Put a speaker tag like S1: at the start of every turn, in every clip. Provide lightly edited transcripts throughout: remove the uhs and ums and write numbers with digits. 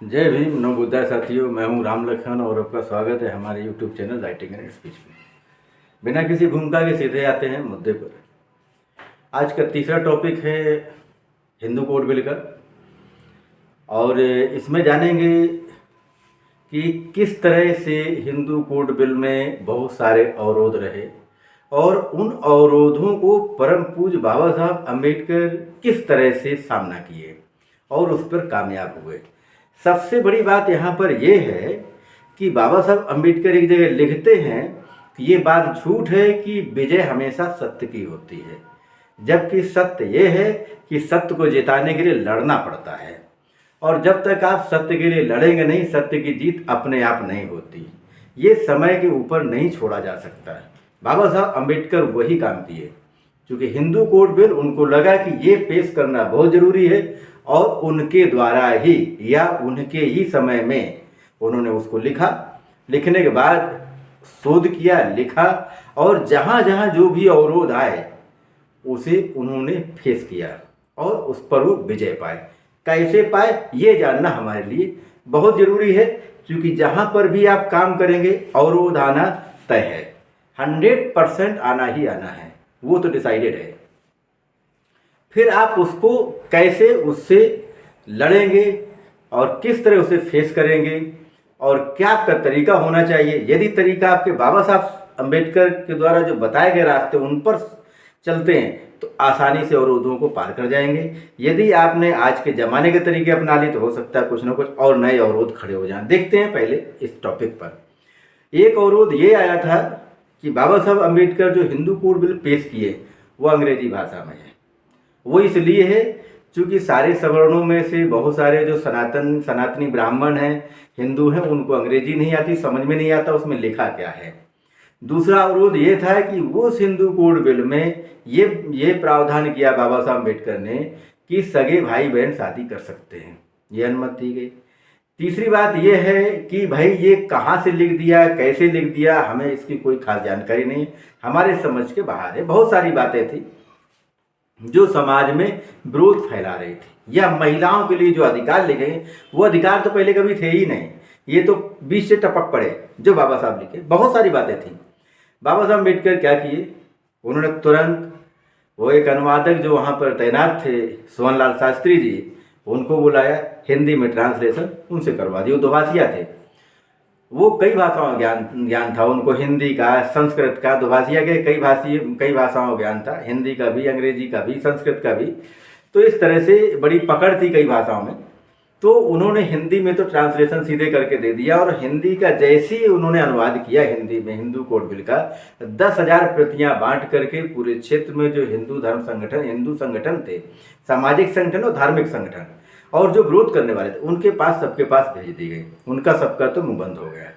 S1: जय भीम नव बुद्धा साथियों, मैं हूं राम लखन और आपका स्वागत है हमारे YouTube channel writing and speech में। बिना किसी भूमिका के सीधे आते हैं मुद्दे पर। आज का तीसरा टॉपिक है हिंदू कोड बिल का, और इसमें जानेंगे कि किस तरह से हिंदू कोड बिल में बहुत सारे अवरोध रहे और उन अवरोधों को परम पूज्य बाबा साहब अम्बेडकर किस तरह से सामना किए और उस पर कामयाब हुए। सबसे बड़ी बात यहाँ पर यह है कि बाबा साहब अम्बेडकर एक जगह लिखते हैं कि ये बात झूठ है कि विजय हमेशा सत्य की होती है, जबकि सत्य ये है कि सत्य को जिताने के लिए लड़ना पड़ता है, और जब तक आप सत्य के लिए लड़ेंगे नहीं, सत्य की जीत अपने आप नहीं होती। ये समय के ऊपर नहीं छोड़ा जा सकता। बाबा साहब अम्बेडकर वही काम किए, क्योंकि हिंदू कोड बिल उनको लगा कि ये पेश करना बहुत ज़रूरी है, और उनके द्वारा ही या उनके ही समय में उन्होंने उसको लिखा। लिखने के बाद शोध किया, लिखा, और जहाँ जहाँ जो भी अवरोध आए उसे उन्होंने फेस किया और उस पर वो विजय पाए। कैसे पाए ये जानना हमारे लिए बहुत ज़रूरी है, क्योंकि जहाँ पर भी आप काम करेंगे अवरोध आना तय है, 100% आना ही आना है, वो तो डिसाइडेड है। फिर आप उसको कैसे उससे लड़ेंगे और किस तरह उसे फेस करेंगे और क्या आपका तरीका होना चाहिए। यदि तरीका आपके बाबा साहब अम्बेडकर के द्वारा जो बताए गए रास्ते उन पर चलते हैं तो आसानी से अवरोधों को पार कर जाएंगे। यदि आपने आज के ज़माने के तरीके अपना लिए तो हो सकता है कुछ ना कुछ और नए अवरोध खड़े हो जाएं। देखते हैं पहले इस टॉपिक पर। एक अवरोध ये आया था कि बाबा साहब अम्बेडकर जो हिंदू कोड बिल पेश किए वो अंग्रेजी भाषा में है। वो इसलिए है क्योंकि सारे सवर्णों में से बहुत सारे जो सनातनी ब्राह्मण हैं, हिंदू हैं, उनको अंग्रेजी नहीं आती, समझ में नहीं आता उसमें लिखा क्या है। दूसरा अवरोध ये था कि वो हिंदू कोड बिल में ये प्रावधान किया बाबा साहब अम्बेडकर ने कि सगे भाई बहन शादी कर सकते हैं, ये अनुमति दी गई। तीसरी बात ये है कि भाई ये कहाँ से लिख दिया, कैसे लिख दिया, हमें इसकी कोई खास जानकारी नहीं, हमारे समझ के बाहर है। बहुत सारी बातें थी जो समाज में विरोध फैला रही थी, या महिलाओं के लिए जो अधिकार लिखे गए वो अधिकार तो पहले कभी थे ही नहीं, ये तो बीच से टपक पड़े जो बाबा साहब लिखे। बहुत सारी बातें थी। बाबा साहब अम्बेडकर क्या किए, उन्होंने तुरंत वो एक अनुवादक जो वहाँ पर तैनात थे सोहनलाल शास्त्री जी, उनको बुलाया, हिंदी में ट्रांसलेशन उनसे करवा दिया। वो दोभाषिया थे, वो कई भाषाओं में ज्ञान था उनको, हिंदी का, संस्कृत का, दोभाषिया के कई भाषाओं में ज्ञान था, हिंदी का भी, अंग्रेजी का भी, संस्कृत का भी। तो इस तरह से बड़ी पकड़ थी कई भाषाओं में। तो उन्होंने हिंदी में तो ट्रांसलेशन सीधे करके दे दिया, और हिंदी का जैसे ही उन्होंने अनुवाद किया हिंदी में हिंदू कोड बिल का, 10,000 प्रतियाँ बांट करके पूरे क्षेत्र में जो हिंदू संगठन थे, सामाजिक संगठन और धार्मिक संगठन, और जो विरोध करने वाले थे उनके पास, सबके पास भेज दी गई। उनका सबका तो मुंह बंद हो गया।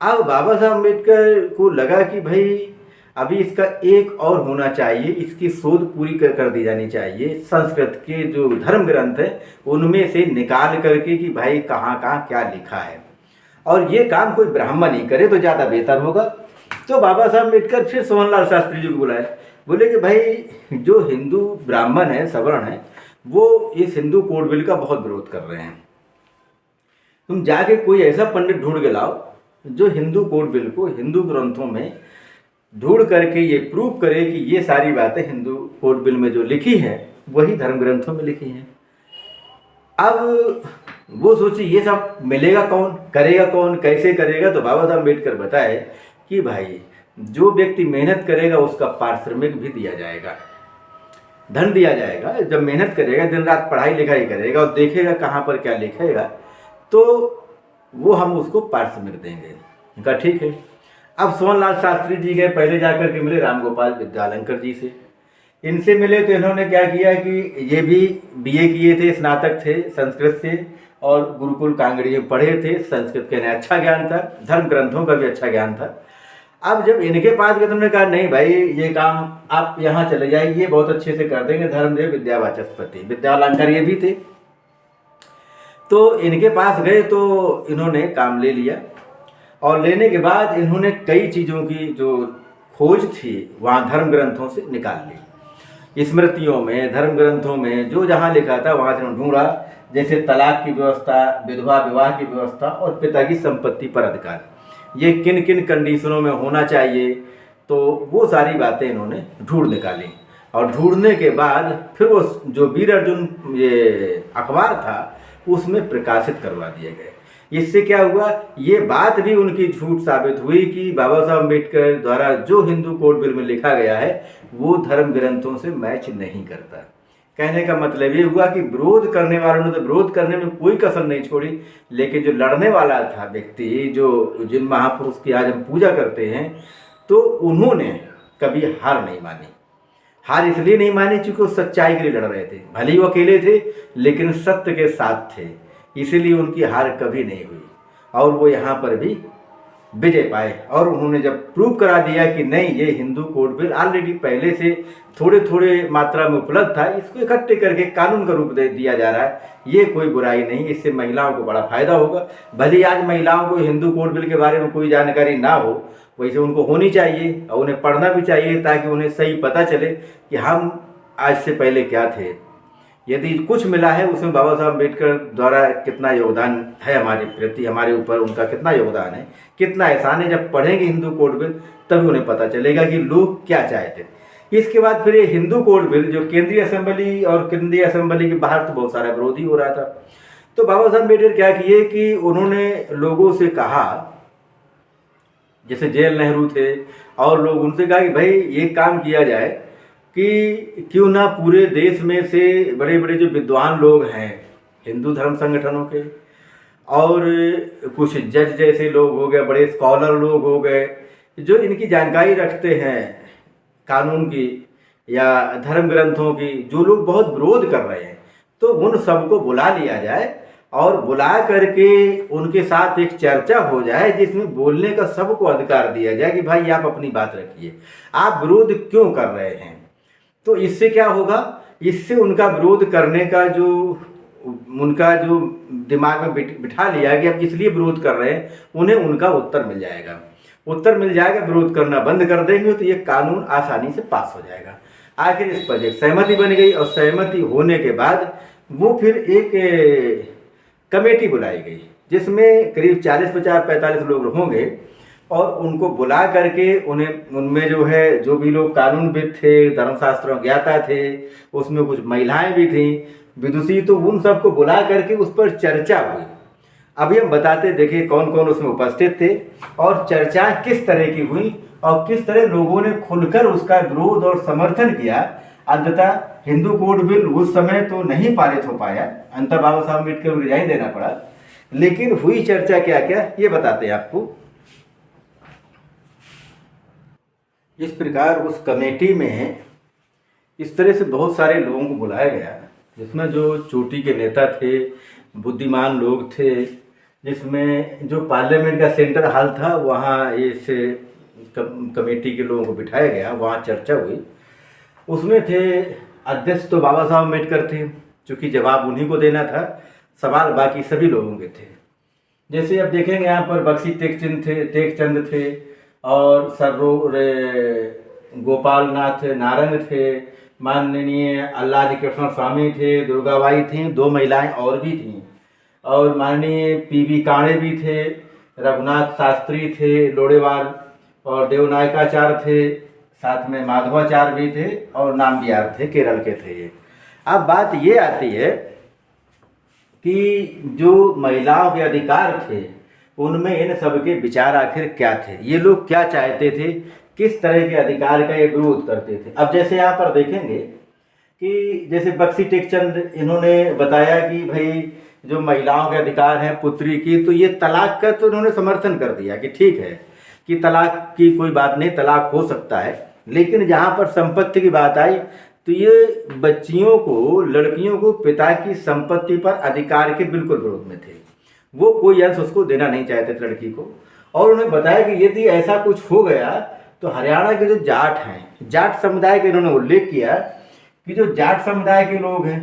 S1: अब बाबा साहब अम्बेडकर को लगा कि भाई अभी इसका एक और होना चाहिए, इसकी शोध पूरी कर दी जानी चाहिए। संस्कृत के जो धर्म ग्रंथ हैं उनमें से निकाल करके कि भाई कहाँ कहाँ क्या लिखा है, और ये काम कोई ब्राह्मण ही करे तो ज़्यादा बेहतर होगा। तो बाबा साहब अम्बेडकर फिर सोहनलाल शास्त्री जी को बुलाए, बोले कि भाई जो हिंदू ब्राह्मण है, सवर्ण है, वो इस हिंदू कोड बिल का बहुत विरोध कर रहे हैं, तुम जाके कोई ऐसा पंडित ढूंढ के लाओ जो हिंदू कोड बिल को हिंदू ग्रंथों में ढूंढ करके ये प्रूव करे कि ये सारी बातें हिंदू कोड बिल में जो लिखी हैं वही धर्म ग्रंथों में लिखी हैं। अब वो सोची ये सब मिलेगा कौन, करेगा कौन, कैसे करेगा। तो बाबा साहब अम्बेडकर बताए कि भाई जो व्यक्ति मेहनत करेगा उसका पारिश्रमिक भी दिया जाएगा, धन दिया जाएगा। जब मेहनत करेगा, दिन रात पढ़ाई लिखाई करेगा और देखेगा कहाँ पर क्या लिखेगा, तो वो हम उसको पारिश्रमिक देंगे। कहा ठीक है। अब सोहनलाल शास्त्री जी गए, पहले जाकर के मिले रामगोपाल विद्यालंकर जी से। इनसे मिले तो इन्होंने क्या किया कि ये भी बीए किए थे, स्नातक थे संस्कृत से, और गुरुकुल कांगड़ी में पढ़े थे, संस्कृत का इन्हें अच्छा ज्ञान था, धर्म ग्रंथों का भी अच्छा ज्ञान था। अब जब इनके पास गए तो उन्होंने कहा नहीं भाई ये काम आप यहाँ चले जाइए, ये बहुत अच्छे से कर देंगे, धर्मदेव विद्यावाचस्पति विद्यालंकर ये भी थे। तो इनके पास गए तो इन्होंने काम ले लिया, और लेने के बाद इन्होंने कई चीज़ों की जो खोज थी वहाँ धर्म ग्रंथों से निकाल ली। स्मृतियों में, धर्म ग्रंथों में जो जहाँ लिखा था वहाँ से उन्होंने ढूंढा, जैसे तलाक की व्यवस्था, विधवा विवाह की व्यवस्था और पिता की संपत्ति पर अधिकार, ये किन किन कंडीशनों में होना चाहिए, तो वो सारी बातें इन्होंने ढूंढ निकाली। और ढूंढने के बाद फिर वो जो वीर अर्जुन ये अखबार था उसमें प्रकाशित करवा दिए गए। इससे क्या हुआ, ये बात भी उनकी झूठ साबित हुई कि बाबा साहब अम्बेडकर द्वारा जो हिंदू कोड बिल में लिखा गया है वो धर्म ग्रंथों से मैच नहीं करता। कहने का मतलब ये हुआ कि विरोध करने वालों ने तो विरोध करने में कोई कसर नहीं छोड़ी, लेकिन जो लड़ने वाला था व्यक्ति, जो जिन महापुरुष की आज हम पूजा करते हैं, तो उन्होंने कभी हार नहीं मानी। हार इसलिए नहीं मानी क्योंकि वो सच्चाई के लिए लड़ रहे थे, भले ही वो अकेले थे लेकिन सत्य के साथ थे, इसीलिए उनकी हार कभी नहीं हुई और वो यहाँ पर भी विजय पाए। और उन्होंने जब प्रूव करा दिया कि नहीं, ये हिंदू कोड बिल ऑलरेडी पहले से थोड़े थोड़े मात्रा में उपलब्ध था, इसको इकट्ठे करके कानून का रूप दे दिया जा रहा है, ये कोई बुराई नहीं, इससे महिलाओं को बड़ा फायदा होगा। भले आज महिलाओं को हिंदू कोड बिल के बारे में कोई जानकारी ना हो, वैसे उनको होनी चाहिए और उन्हें पढ़ना भी चाहिए ताकि उन्हें सही पता चले कि हम आज से पहले क्या थे। यदि कुछ मिला है उसमें बाबा साहब अम्बेडकर द्वारा कितना योगदान है हमारे प्रति, हमारे ऊपर उनका कितना योगदान है, कितना एहसान है, जब पढ़ेंगे हिंदू कोड बिल तभी उन्हें पता चलेगा कि लोग क्या चाहते थे। इसके बाद फिर ये हिंदू कोड बिल जो केंद्रीय असेंबली और केंद्रीय असेंबली के बाहर तो बहुत सारा विरोधी हो रहा था, तो बाबा साहब अम्बेडकर क्या किए कि उन्होंने लोगों से कहा, जैसे जयललिता नेहरू थे और लोग, उनसे कहा कि भाई ये काम किया जाए कि क्यों ना पूरे देश में से बड़े बड़े जो विद्वान लोग हैं हिंदू धर्म संगठनों के, और कुछ जज जैसे लोग हो गए, बड़े स्कॉलर लोग हो गए, जो इनकी जानकारी रखते हैं कानून की या धर्म ग्रंथों की, जो लोग बहुत विरोध कर रहे हैं, तो उन सबको बुला लिया जाए और बुला करके उनके साथ एक चर्चा हो जाए जिसमें बोलने का सबको अधिकार दिया जाए कि भाई आप अपनी बात रखिए, आप विरोध क्यों कर रहे हैं। तो इससे क्या होगा, इससे उनका विरोध करने का जो उनका जो दिमाग में बिठा लिया कि आप इसलिए विरोध कर रहे हैं, उन्हें उनका उत्तर मिल जाएगा, उत्तर मिल जाएगा, विरोध करना बंद कर देंगे तो ये कानून आसानी से पास हो जाएगा। आखिर इस पर एक सहमति बन गई और सहमति होने के बाद वो फिर एक कमेटी बुलाई गई जिसमें करीब 40-50-45 लोग होंगे और उनको बुला करके उन्हें उनमें जो है जो भी लोग कानूनविद थे, धर्मशास्त्रों ज्ञाता थे, उसमें कुछ महिलाएं भी थीं विदुषी, तो उन सबको बुला करके उस पर चर्चा हुई। अभी हम बताते देखिए कौन कौन उसमें उपस्थित थे और चर्चाएं किस तरह की हुई और किस तरह लोगों ने खुलकर उसका विरोध और समर्थन किया। अंततः हिंदू कोड बिल उस समय तो नहीं पारित हो पाया, अंततः बाबा साहब अम्बेडकर को रिजाइन देना पड़ा, लेकिन हुई चर्चा क्या क्या ये बताते हैं आपको। इस प्रकार उस कमेटी में इस तरह से बहुत सारे लोगों को बुलाया गया जिसमें जो चोटी के नेता थे, बुद्धिमान लोग थे, जिसमें जो पार्लियामेंट का सेंटर हॉल था वहाँ इस कमेटी के लोगों को बिठाया गया, वहाँ चर्चा हुई। उसमें थे अध्यक्ष तो बाबा साहब अम्बेडकर थे, चूँकि जवाब उन्हीं को देना था, सवाल बाकी सभी लोगों के थे। जैसे अब देखेंगे यहाँ पर बख्शी टेकचंद थे और सर्रोवर गोपाल नाथ नारंग थे, माननीय अल्लादी कृष्ण स्वामी थे, दुर्गाबाई थीं, 2 महिलाएं और भी थीं, और माननीय पीवी काणे भी थे, रघुनाथ शास्त्री थे लोड़ेवाल, और देवनायकाचार्य थे, साथ में माधवाचार्य भी थे और नामबियार थे, केरल के थे ये। अब बात ये आती है कि जो महिलाओं के अधिकार थे उनमें इन सबके विचार आखिर क्या थे, ये लोग क्या चाहते थे, किस तरह के अधिकार का ये विरोध करते थे। अब जैसे यहाँ पर देखेंगे कि जैसे बख्शी टेकचंद, इन्होंने बताया कि भाई जो महिलाओं के अधिकार हैं पुत्री की, तो ये तलाक का तो इन्होंने समर्थन कर दिया कि ठीक है कि तलाक की कोई बात नहीं, तलाक हो सकता है, लेकिन जहाँ पर संपत्ति की बात आई तो ये बच्चियों को, लड़कियों को पिता की संपत्ति पर अधिकार के बिल्कुल विरोध में थे, वो कोई अंश उसको देना नहीं चाहते थे लड़की को। और उन्होंने बताया कि यदि ऐसा कुछ हो गया तो हरियाणा के जो जाट हैं, जाट समुदाय के इन्होंने उल्लेख किया कि जो जाट समुदाय के लोग हैं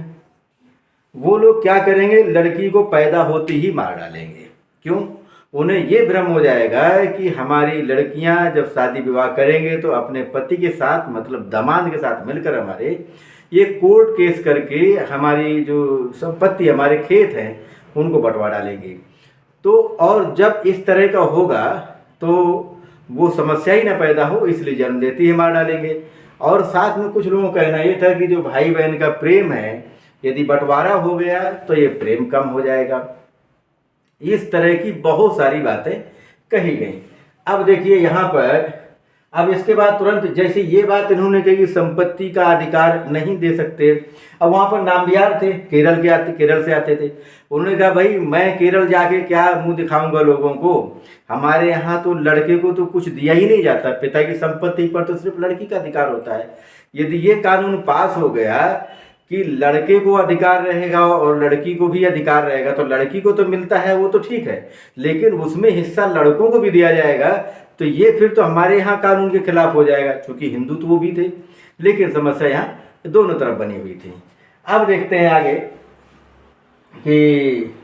S1: वो लोग क्या करेंगे, लड़की को पैदा होते ही मार डालेंगे। क्यों? उन्हें ये भ्रम हो जाएगा कि हमारी लड़कियां जब शादी विवाह करेंगे तो अपने पति के साथ, मतलब दामाद के साथ मिलकर हमारे ये कोर्ट केस करके हमारी जो संपत्ति, हमारे खेत हैं, उनको बंटवा डालेंगे। तो और जब इस तरह का होगा तो वो समस्या ही ना पैदा हो, इसलिए जन्म देते ही मार डालेंगे। और साथ में कुछ लोगों का कहना ये था कि जो भाई बहन का प्रेम है, यदि बंटवारा हो गया तो ये प्रेम कम हो जाएगा। इस तरह की बहुत सारी बातें कही गई। अब देखिए यहाँ पर, अब इसके बाद तुरंत जैसे ये बात इन्होंने कही संपत्ति का अधिकार नहीं दे सकते, अब वहाँ पर नामबिहार थे, केरल से आते थे। उन्होंने कहा भाई मैं केरल जाके क्या मुंह दिखाऊंगा लोगों को, हमारे यहाँ तो लड़के को तो कुछ दिया ही नहीं जाता, पिता की संपत्ति पर तो सिर्फ लड़की का अधिकार होता है। यदि ये कानून पास हो गया कि लड़के को अधिकार रहेगा और लड़की को भी अधिकार रहेगा, तो लड़की को तो मिलता है वो तो ठीक है, लेकिन उसमें हिस्सा लड़कों को भी दिया जाएगा, तो ये फिर तो हमारे यहाँ कानून के खिलाफ हो जाएगा, क्योंकि हिंदू तो वो भी थे। लेकिन समस्या यहाँ दोनों तरफ बनी हुई थी। अब देखते हैं आगे कि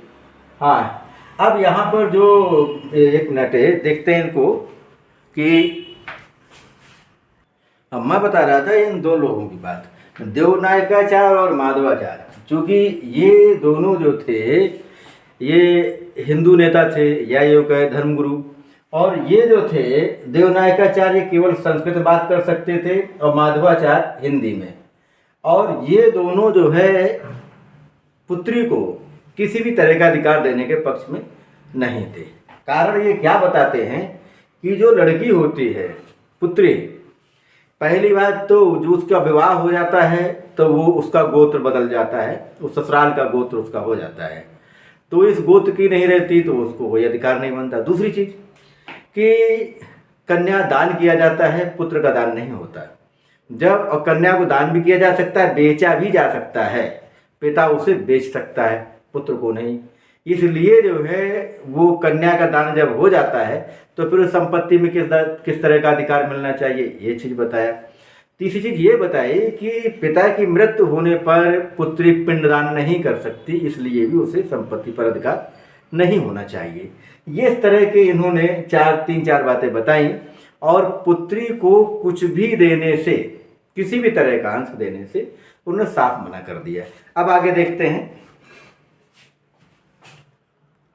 S1: हाँ, अब यहाँ पर जो एक मिनट है, देखते हैं इनको कि अब मैं बता रहा था इन दो लोगों की बात, देवनायकाचार्य और माधवाचार्य। चूँकि ये दोनों जो थे ये हिंदू नेता थे या ये कहे धर्मगुरु, और ये जो थे देवनायकाचार्य केवल संस्कृत में बात कर सकते थे और माधवाचार्य हिंदी में। और ये दोनों जो है पुत्री को किसी भी तरह का अधिकार देने के पक्ष में नहीं थे। कारण ये क्या बताते हैं कि जो लड़की होती है पुत्री, पहली बात तो जो उसका विवाह हो जाता है तो वो उसका गोत्र बदल जाता है, उस ससुराल का गोत्र उसका हो जाता है, तो इस गोत्र की नहीं रहती तो उसको कोई अधिकार नहीं बनता। दूसरी चीज़ कि कन्या दान किया जाता है, पुत्र का दान नहीं होता। जब और कन्या को दान भी किया जा सकता है, बेचा भी जा सकता है, पिता उसे बेच सकता है, पुत्र को नहीं। इसलिए जो है वो कन्या का दान जब हो जाता है तो फिर संपत्ति में किस तरह का अधिकार मिलना चाहिए, ये चीज़ बताया। तीसरी चीज़ ये बताई कि पिता की मृत्यु होने पर पुत्री पिंडदान नहीं कर सकती, इसलिए भी उसे संपत्ति पर अधिकार नहीं होना चाहिए। ये इस तरह के इन्होंने तीन चार बातें बताई और पुत्री को कुछ भी देने से, किसी भी तरह का अंश देने से उन्होंने साफ मना कर दिया। अब आगे देखते हैं।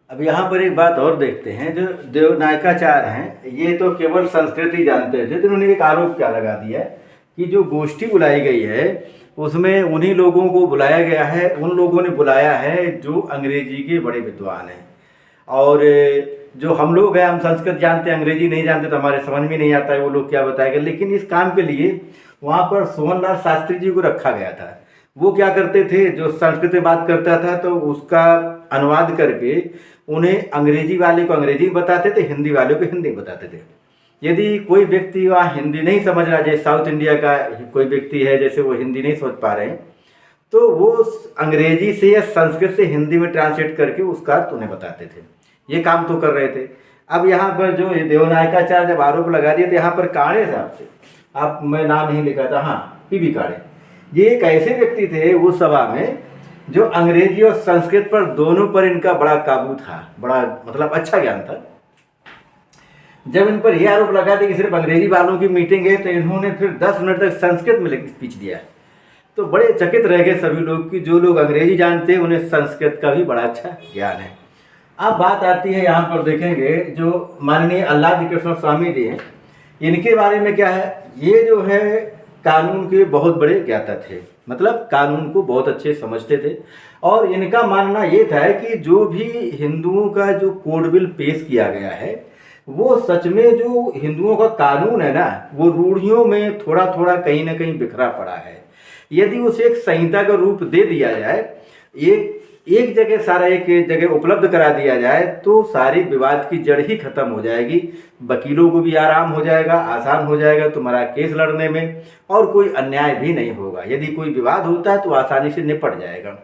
S1: अब यहाँ पर एक बात और देखते हैं, जो देवनायकाचार्य हैं ये तो केवल संस्कृत ही जानते थे, तो उन्होंने एक आरोप क्या लगा दिया कि जो गोष्ठी बुलाई गई है उसमें उन्हीं लोगों को बुलाया गया है, उन लोगों ने बुलाया है जो अंग्रेजी के बड़े विद्वान हैं। और जो हम लोग हैं, हम संस्कृत जानते हैं, अंग्रेजी नहीं जानते, तो हमारे समझ में नहीं आता है वो लोग क्या बताएंगे। लेकिन इस काम के लिए वहाँ पर सोहनलाल शास्त्री जी को रखा गया था। वो क्या करते थे, जो संस्कृत में बात करता था तो उसका अनुवाद करके उन्हें अंग्रेजी वाले को अंग्रेजी बताते थे, हिंदी वाले को हिंदी बताते थे। यदि कोई व्यक्ति वहाँ हिंदी नहीं समझ रहा, जैसे साउथ इंडिया का कोई व्यक्ति है, जैसे वो हिंदी नहीं समझ पा रहे हैं, तो वो अंग्रेजी से या संस्कृत से हिंदी में ट्रांसलेट करके उसका अर्थ उन्हें बताते थे। ये काम तो कर रहे थे। अब यहाँ पर जो देवनायकाचार्य जब आरोप लगा दिए तो यहाँ पर काणे साहब थे, आप मैं नाम नहीं लिखा था, हाँ पीबी काणे, ये एक ऐसे व्यक्ति थे उस सभा में जो अंग्रेजी और संस्कृत पर दोनों पर इनका बड़ा काबू था, बड़ा मतलब अच्छा ज्ञान था। जब इन पर यह आरोप लगा दिया कि सिर्फ अंग्रेजी वालों की मीटिंग है, तो इन्होंने फिर 10 मिनट तक संस्कृत में स्पीच दिया। तो बड़े चकित रह गए सभी लोग कि जो लोग अंग्रेजी जानते हैं उन्हें संस्कृत का भी बड़ा अच्छा ज्ञान है। अब बात आती है, यहाँ पर देखेंगे जो माननीय आह्लाद कृष्ण स्वामी जी हैं, इनके बारे में क्या है। ये जो है कानून के बहुत बड़े ज्ञाता थे, मतलब कानून को बहुत अच्छे समझते थे। और इनका मानना ये था कि जो भी हिंदुओं का जो कोड बिल पेश किया गया है वो सच में जो हिंदुओं का कानून है ना, वो रूढ़ियों में थोड़ा थोड़ा कहीं ना कहीं बिखरा पड़ा है। यदि उसे एक संहिता का रूप दे दिया जाए, एक जगह सारा एक जगह उपलब्ध करा दिया जाए, तो सारी विवाद की जड़ ही खत्म हो जाएगी। वकीलों को भी आराम हो जाएगा, आसान हो जाएगा तुम्हारा केस लड़ने में, और कोई अन्याय भी नहीं होगा। यदि कोई विवाद होता है तो आसानी से निपट जाएगा।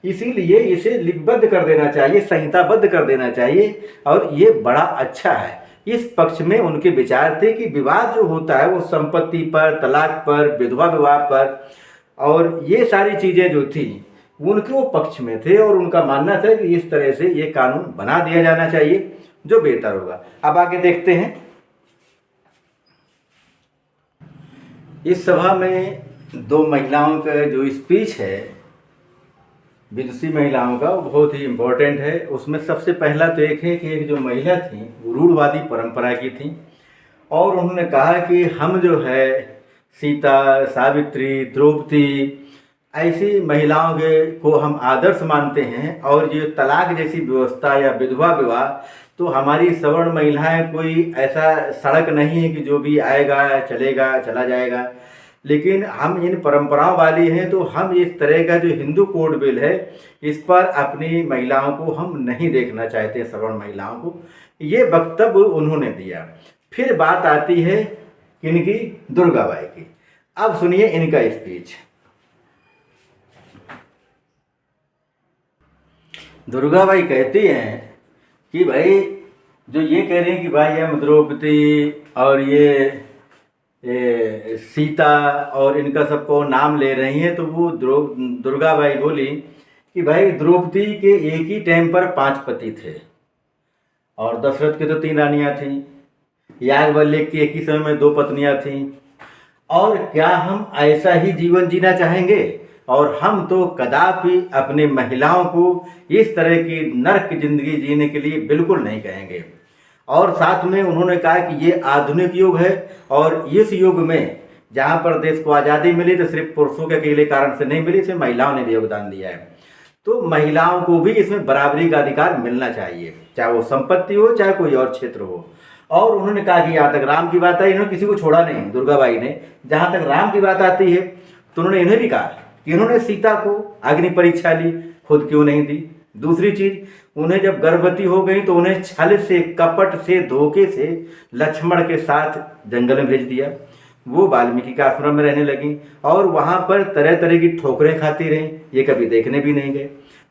S1: इसीलिए इसे लिपिबद्ध कर देना चाहिए, संहिताबद्ध कर देना चाहिए, और ये बड़ा अच्छा है। इस पक्ष में उनके विचार थे कि विवाद जो होता है वो संपत्ति पर, तलाक पर, विधवा विवाह पर, और ये सारी चीज़ें जो थी उनके वो पक्ष में थे। और उनका मानना था कि इस तरह से ये कानून बना दिया जाना चाहिए जो बेहतर होगा। अब आगे देखते हैं। इस सभा में 2 महिलाओं का जो स्पीच है विदुषी महिलाओं का, वो बहुत ही इम्पोर्टेंट है। उसमें सबसे पहला तो एक है कि एक जो महिला थी वो रूढ़वादी परंपरा की थी और उन्होंने कहा कि हम जो है सीता, सावित्री, द्रौपदी ऐसी महिलाओं के को हम आदर्श मानते हैं और ये तलाक जैसी व्यवस्था या विधवा विवाह तो हमारी सवर्ण महिलाएं कोई ऐसा सड़क नहीं है कि जो भी आएगा चलेगा चला जाएगा, लेकिन हम इन परंपराओं वाली हैं तो हम इस तरह का जो हिंदू कोड बिल है इस पर अपनी महिलाओं को हम नहीं देखना चाहते, सवर्ण महिलाओं को। ये वक्तव्य उन्होंने दिया। फिर बात आती है किनकी? दुर्गाबाई की। अब सुनिए इनका स्पीच। दुर्गाबाई कहती हैं कि भाई जो ये कह रहे हैं कि भाई हम द्रौपदी और ये सीता और इनका सबको नाम ले रही हैं, तो वो दुर्गाबाई बोली कि भाई द्रौपदी के एक ही टाइम पर 5 पति थे और दशरथ के तो 3 रानियां थीं, याज्ञवल्क्य की एक ही समय में 2 पत्नियां थीं। और क्या हम ऐसा ही जीवन जीना चाहेंगे? और हम तो कदापि अपने महिलाओं को इस तरह की नरक जिंदगी जीने के लिए बिल्कुल नहीं कहेंगे। और साथ में उन्होंने कहा कि ये आधुनिक युग है और इस युग में जहाँ पर देश को आज़ादी मिली तो सिर्फ पुरुषों के अकेले कारण से नहीं मिली, इसमें महिलाओं ने भी योगदान दिया है। तो महिलाओं को भी इसमें बराबरी का अधिकार मिलना चाहिए, चाहे वो संपत्ति हो चाहे कोई और क्षेत्र हो। और उन्होंने कहा कि यहाँ तक राम की बात आई, इन्होंने किसी को छोड़ा नहीं। दुर्गाबाई ने जहाँ तक राम की बात आती है तो उन्होंने इन्हें भी कहा कि इन्होंने सीता को अग्नि परीक्षा ली, खुद क्यों नहीं दी। दूसरी चीज, उन्हें जब गर्भवती हो गई तो उन्हें छल से, कपट से, धोखे से लक्ष्मण के साथ जंगल में भेज दिया। वो वाल्मीकि के आश्रम में रहने लगी और वहाँ पर तरह तरह की ठोकरें खाती रहीं, ये कभी देखने भी नहीं गए।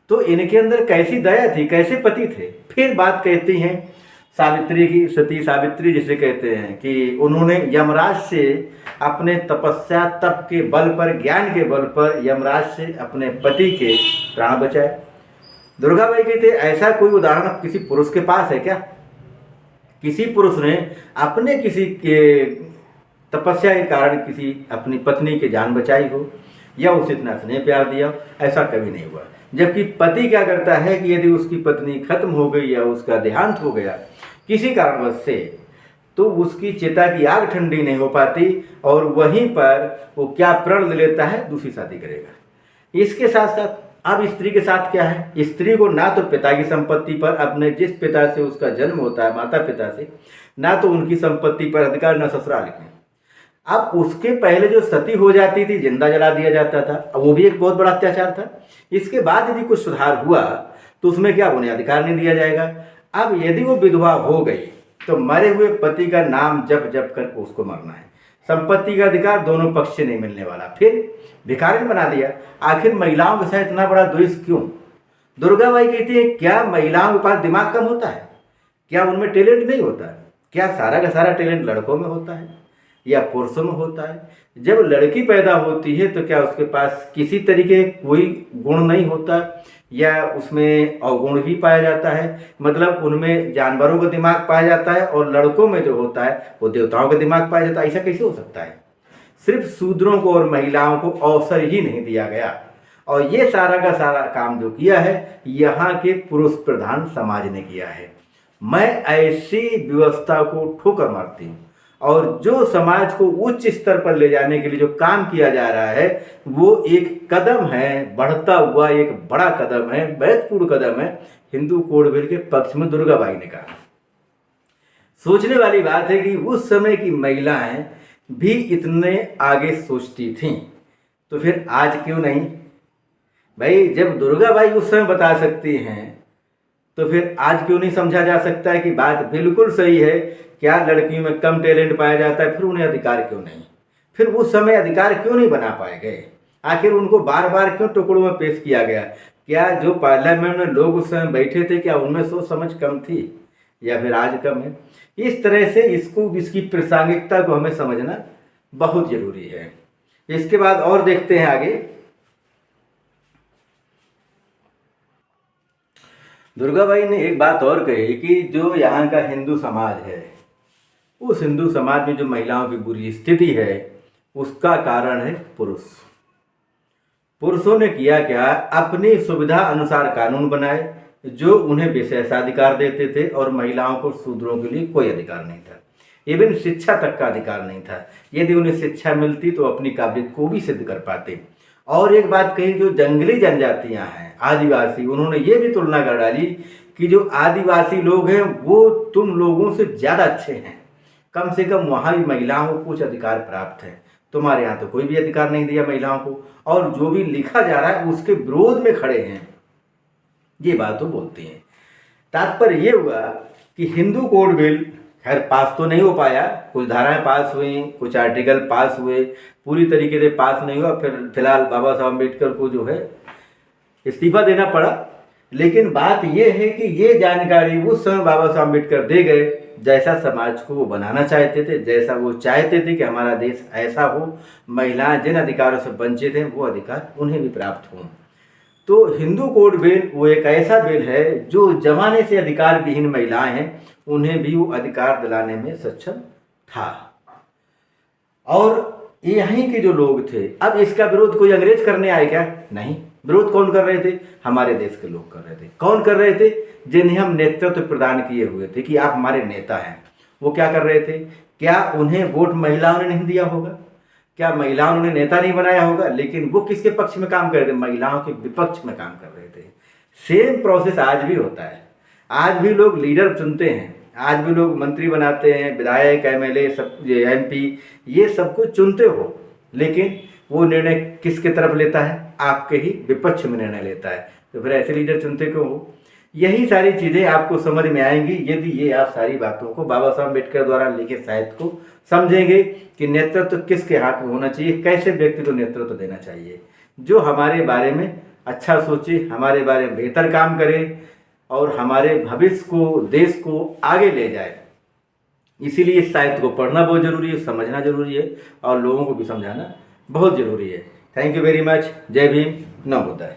S1: तो इनके अंदर कैसी दया थी, कैसे पति थे। फिर बात कहती हैं सावित्री की, सती सावित्री जिसे कहते हैं, कि उन्होंने यमराज से अपने तपस्या तप के बल पर, ज्ञान के बल पर यमराज से अपने पति के प्राण बचाए। दुर्गाबाई कहते ऐसा कोई उदाहरण किसी पुरुष के पास है क्या? किसी पुरुष ने अपने किसी के तपस्या के कारण किसी अपनी पत्नी की जान बचाई हो या उसे इतना स्नेह प्यार दिया, ऐसा कभी नहीं हुआ। जबकि पति क्या करता है कि यदि उसकी पत्नी खत्म हो गई या उसका देहांत हो गया किसी कारणवश से, तो उसकी चिता की आग ठंडी नहीं हो पाती और वहीं पर वो क्या प्रण ले लेता है, दूसरी शादी करेगा। इसके साथ साथ अब स्त्री के साथ क्या है, स्त्री को ना तो पिता की संपत्ति पर, अपने जिस पिता से उसका जन्म होता है, माता पिता से, ना तो उनकी संपत्ति पर अधिकार, न ससुराल में। अब उसके पहले जो सती हो जाती थी, जिंदा जला दिया जाता था, वो भी एक बहुत बड़ा अत्याचार था। इसके बाद यदि कुछ सुधार हुआ तो उसमें क्या उन्हें अधिकार नहीं दिया जाएगा। अब यदि वो विधवा हो गई तो मरे हुए पति का नाम जप जप कर उसको मरना है, संपत्ति का अधिकार दोनों पक्ष से नहीं मिलने वाला, फिर भिखारिन बना दिया। आखिर महिलाओं के साथ इतना बड़ा द्वेष क्यों? दुर्गाबाई कहती है क्या महिलाओं के पास दिमाग कम होता है? क्या उनमें टैलेंट नहीं होता है? क्या सारा का सारा टैलेंट लड़कों में होता है या पुरुषों में होता है? जब लड़की पैदा होती है तो क्या उसके पास किसी तरीके कोई गुण नहीं होता या उसमें अवगुण भी पाया जाता है? मतलब उनमें जानवरों का दिमाग पाया जाता है और लड़कों में जो होता है वो देवताओं का दिमाग पाया जाता है। ऐसा कैसे हो सकता है? सिर्फ शूद्रों को और महिलाओं को अवसर ही नहीं दिया गया और ये सारा का सारा काम जो किया है यहाँ के पुरुष प्रधान समाज ने किया है। मैं ऐसी व्यवस्था को ठोकर मारती हूँ और जो समाज को उच्च स्तर पर ले जाने के लिए जो काम किया जा रहा है वो एक कदम है, बढ़ता हुआ एक बड़ा कदम है, महत्वपूर्ण कदम है। हिंदू कोड बिल के पक्ष में दुर्गाबाई ने कहा। सोचने वाली बात है कि उस समय की महिलाएं भी इतने आगे सोचती थीं, तो फिर आज क्यों नहीं? भाई जब दुर्गाबाई उस समय बता सकती हैं तो फिर आज क्यों नहीं समझा जा सकता है कि बात बिल्कुल सही है? क्या लड़कियों में कम टैलेंट पाया जाता है? फिर उन्हें अधिकार क्यों नहीं? फिर उस समय अधिकार क्यों नहीं बना पाए गए? आखिर उनको बार बार क्यों टुकड़ों में पेश किया गया? क्या जो पार्लियामेंट में लोग उस समय बैठे थे क्या उनमें सोच समझ कम थी या फिर आज कम है? इस तरह से इसकी प्रासंगिकता को हमें समझना बहुत जरूरी है। इसके बाद और देखते हैं आगे। दुर्गाबाई ने एक बात और कही कि जो यहाँ का हिंदू समाज है, उस हिंदू समाज में जो महिलाओं की बुरी स्थिति है उसका कारण है पुरुष। पुरुषों ने किया क्या, अपनी सुविधा अनुसार कानून बनाए जो उन्हें विशेषाधिकार देते थे और महिलाओं को शूद्रों के लिए कोई अधिकार नहीं था, इवन शिक्षा तक का अधिकार नहीं था। यदि उन्हें शिक्षा मिलती तो अपनी काबिलियत को भी सिद्ध कर पाते। और एक बात कही, जो जंगली जनजातियां हैं, आदिवासी, उन्होंने ये भी तुलना कर डाली कि जो आदिवासी लोग हैं वो तुम लोगों से ज़्यादा अच्छे हैं, कम से कम वहाँ भी महिलाओं को कुछ अधिकार प्राप्त है, तुम्हारे यहाँ तो कोई भी अधिकार नहीं दिया महिलाओं को, और जो भी लिखा जा रहा है उसके विरोध में खड़े हैं। ये बात वो बोलती हैं। तात्पर्य ये हुआ कि हिंदू कोड बिल खैर पास तो नहीं हो पाया, कुछ धाराएं पास हुई, कुछ आर्टिकल पास हुए, पूरी तरीके से पास नहीं हुआ। फिर फिलहाल बाबा साहब अम्बेडकर को जो है इस्तीफा देना पड़ा। लेकिन बात यह है कि ये जानकारी उस समय बाबा साहब अम्बेडकर दे गए जैसा समाज को वो बनाना चाहते थे, जैसा वो चाहते थे कि हमारा देश ऐसा हो, महिलाएं जिन अधिकारों से वंचित हैं वो अधिकार उन्हें भी प्राप्त हों। तो हिंदू कोड बिल वो एक ऐसा बिल है जो जमाने से अधिकार विहीन महिलाएं हैं उन्हें भी वो अधिकार दिलाने में सक्षम था। और यहीं के जो लोग थे, अब इसका विरोध कोई अंग्रेज करने आए क्या? नहीं। विरोध कौन कर रहे थे? हमारे देश के लोग कर रहे थे। कौन कर रहे थे? जिन्हें हम नेतृत्व प्रदान किए हुए थे कि आप हमारे नेता हैं। वो क्या कर रहे थे? क्या उन्हें वोट महिलाओं ने नहीं दिया होगा? क्या महिलाओं ने उन्हें नेता नहीं बनाया होगा? लेकिन वो किसके पक्ष में काम कर रहे थे? महिलाओं के विपक्ष में काम कर रहे थे। सेम प्रोसेस आज भी होता है। आज भी लोग लीडर चुनते हैं, आज भी लोग मंत्री बनाते हैं, विधायक, एमएलए, सब एमपी, ये सब कुछ चुनते हो, लेकिन वो निर्णय किसके तरफ लेता है? आपके ही विपक्ष में निर्णय लेता है। तो फिर ऐसे लीडर चुनते क्यों हो? यही सारी चीज़ें आपको समझ में आएंगी यदि ये आप सारी बातों को बाबा साहब अम्बेडकर द्वारा लिखे साहित्य को समझेंगे कि नेतृत्व किसके हाथ में होना चाहिए, कैसे व्यक्ति को नेतृत्व देना चाहिए, जो हमारे बारे में अच्छा सोचे, हमारे बारे में बेहतर काम करे और हमारे भविष्य को, देश को आगे ले जाए। इसीलिए इस साहित्य को पढ़ना बहुत ज़रूरी है, समझना ज़रूरी है और लोगों को भी समझाना बहुत ज़रूरी है। Thank you very much. जय भीम, नमो बुद्धाय।